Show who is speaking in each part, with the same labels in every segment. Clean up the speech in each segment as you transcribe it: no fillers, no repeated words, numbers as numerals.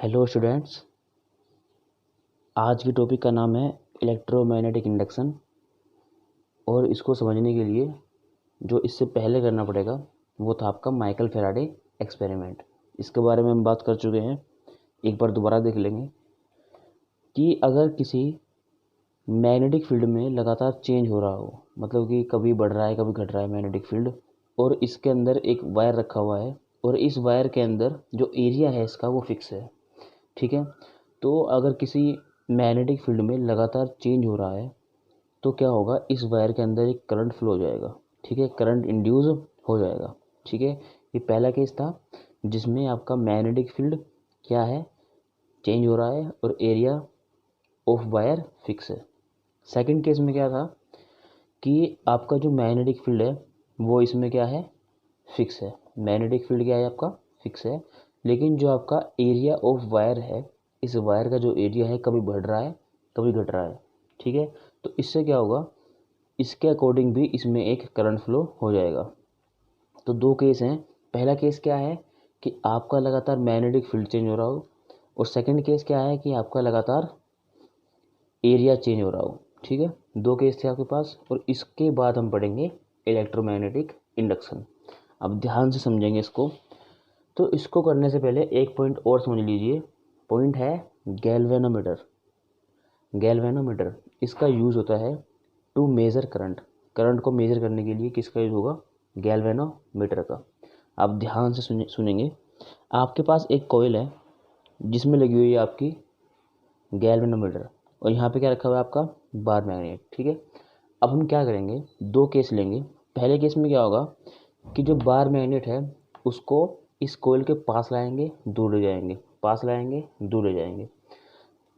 Speaker 1: Hello students, आज की topic का नाम है इलेक्ट्रोमैग्नेटिक इंडक्शन। और इसको समझने के लिए जो इससे पहले करना पड़ेगा वो था आपका माइकल फैराडे एक्सपेरिमेंट। इसके बारे में हम बात कर चुके हैं, एक बार दोबारा देख लेंगे कि अगर किसी मैग्नेटिक फील्ड में लगातार चेंज हो रहा हो, मतलब कि कभी बढ़ रहा है कभी घट रहा है मैग्नेटिक फील्ड, और इसके अंदर एक वायर रखा हुआ है और इस वायर के अंदर जो एरिया है इसका वो फिक्स है। ठीक है, तो अगर किसी मैग्नेटिक फील्ड में लगातार चेंज हो रहा है तो क्या होगा, इस वायर के अंदर एक करंट फ्लो हो जाएगा। ठीक है, करंट इंड्यूस हो जाएगा। ठीक है, ये पहला केस था जिसमें आपका मैग्नेटिक फील्ड क्या है, चेंज हो रहा है और एरिया ऑफ वायर फिक्स है। सेकंड केस में क्या था कि आपका जो मैग्नेटिक फील्ड है वो इसमें क्या है, फिक्स है। मैग्नेटिक फील्ड क्या है आपका, फिक्स है, लेकिन जो आपका एरिया ऑफ वायर है, इस वायर का जो एरिया है कभी बढ़ रहा है कभी घट रहा है। ठीक है, तो इससे क्या होगा, इसके अकॉर्डिंग भी इसमें एक करंट फ्लो हो जाएगा। तो दो केस हैं। पहला केस क्या है कि आपका लगातार मैग्नेटिक फील्ड चेंज हो रहा हो, और सेकंड केस क्या है कि आपका लगातार एरिया चेंज हो रहा हो। ठीक है, दो केस थे आपके पास, और इसके बाद हम पढ़ेंगे इलेक्ट्रोमैग्नेटिक इंडक्शन। अब ध्यान से समझेंगे इसको। तो इसको करने से पहले एक पॉइंट और समझ लीजिए। पॉइंट है गैल्वेनोमीटर। गैल्वेनोमीटर इसका यूज़ होता है टू मेज़र करंट। करंट को मेज़र करने के लिए किसका यूज़ होगा, गैल्वेनोमीटर का। आप ध्यान से सुनेंगे। आपके पास एक कॉइल है जिसमें लगी हुई है आपकी गैल्वेनोमीटर, और यहाँ पे क्या रखा हुआ है आपका बार मैग्नेट। ठीक है, अब हम क्या करेंगे, दो केस लेंगे। पहले केस में क्या होगा कि जो बार मैग्नेट है उसको इस कॉइल के पास लाएंगे, दूर ले जाएंगे, पास लाएंगे, दूर ले जाएंगे।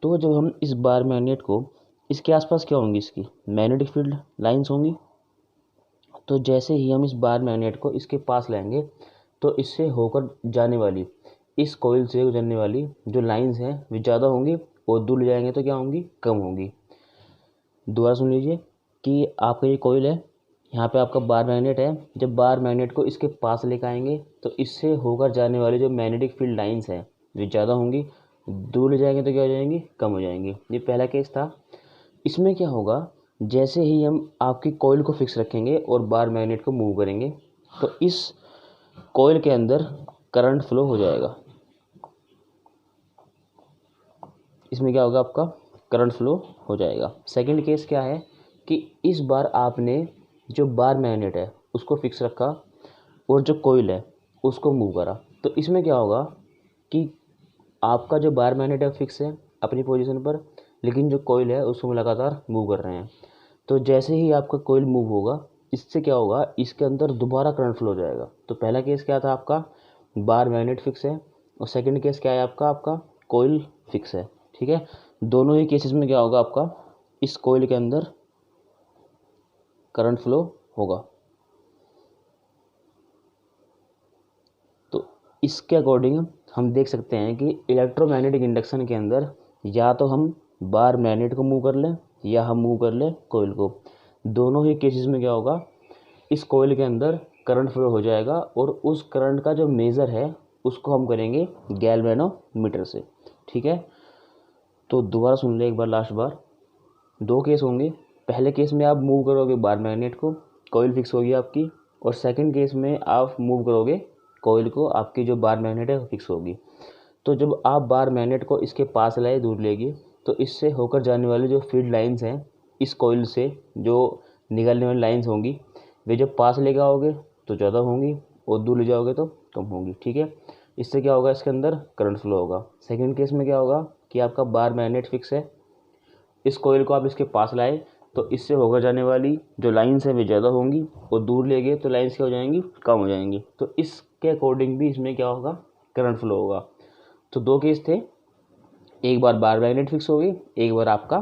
Speaker 1: तो जब हम इस बार मैग्नेट को, इसके आसपास क्या होंगी, इसकी मैग्नेटिक फील्ड लाइंस होंगी। तो जैसे ही हम इस बार मैग्नेट को इसके पास लाएंगे तो इससे होकर जाने वाली, इस कॉइल से गुजरने वाली जो लाइंस हैं वे ज़्यादा होंगी, और दूर ले जाएंगे तो क्या होंगी, कम होंगी। दोबारा सुन लीजिए कि आपका ये कॉइल है, यहाँ पे आपका बार मैग्नेट है। जब बार मैग्नेट को इसके पास लेकर आएंगे तो इससे होकर जाने वाली जो मैग्नेटिक फील्ड लाइंस हैं वे ज़्यादा होंगी, दूर ले जाएंगे तो क्या हो जाएंगी, कम हो जाएंगी। ये पहला केस था। इसमें क्या होगा, जैसे ही हम आपकी कॉइल को फिक्स रखेंगे और बार मैग्नेट को मूव करेंगे तो इस कॉइल के अंदर करंट फ्लो हो जाएगा। इसमें क्या होगा, आपका करंट फ्लो हो जाएगा। सेकंड केस क्या है कि इस बार आपने जो बार मैग्नेट है उसको फिक्स रखा और जो कॉइल है उसको मूव करा। तो इसमें क्या होगा कि आपका जो बार मैग्नेट है फिक्स है अपनी पोजीशन पर, लेकिन जो कॉइल है उसको लगातार मूव कर रहे हैं। तो जैसे ही आपका कॉइल मूव होगा, इससे क्या होगा, इसके अंदर दोबारा करंट फ्लो हो जाएगा। तो पहला केस क्या था, आपका बार मैग्नेट फिक्स है, और सेकंड केस क्या है, आपका कॉइल फिक्स है। ठीक है, दोनों ही केसेस में क्या होगा, आपका इस कॉइल के अंदर करंट फ्लो होगा। तो इसके अकॉर्डिंग हम देख सकते हैं कि इलेक्ट्रोमैग्नेटिक इंडक्शन के अंदर या तो हम बार मैग्नेट को मूव कर लें या हम मूव कर लें कॉइल को। दोनों ही केसेस में क्या होगा, इस कॉइल के अंदर करंट फ्लो हो जाएगा, और उस करंट का जो मेज़र है उसको हम करेंगे गैल्वेनोमीटर से। ठीक है, तो दोबारा सुन ले एक बार, लास्ट बार। दो केस होंगे। पहले केस में आप मूव करोगे बार मैग्नेट को, कॉइल फिक्स होगी आपकी, और सेकंड केस में आप मूव करोगे कॉइल को, आपकी जो बार मैग्नेट है वो फिक्स होगी। तो जब आप बार मैग्नेट को इसके पास लाए, दूर लेगी, तो इससे होकर जाने वाली जो फील्ड लाइंस हैं इस कॉइल से जो निकलने वाली लाइंस होंगी, वे जब पास लेकर आओगे तो ज़्यादा होंगी और दूर ले जाओगे तो कम होंगी। ठीक है, इससे क्या होगा, इसके अंदर करंट फ्लो होगा। सेकंड केस में क्या होगा कि आपका बार मैग्नेट फिक्स है, इस कॉइल को आप इसके पास लाए तो इससे होकर जाने वाली जो लाइंस है वे ज़्यादा होंगी, और दूर ले गए तो लाइंस क्या हो जाएंगी, कम हो जाएंगी। तो इसके अकॉर्डिंग भी इसमें क्या होगा, करंट फ्लो होगा। तो दो केस थे, एक बार बार मैग्नेट फिक्स होगी, एक बार आपका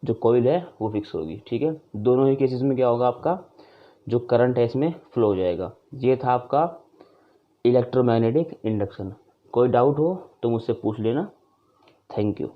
Speaker 1: जो कॉइल है वो फिक्स होगी। ठीक है, दोनों ही केसेस में क्या होगा, आपका जो करंट है इसमें फ्लो हो जाएगा। ये था आपका इलेक्ट्रोमैग्नेटिक इंडक्शन। कोई डाउट हो तो मुझसे पूछ लेना। Thank you.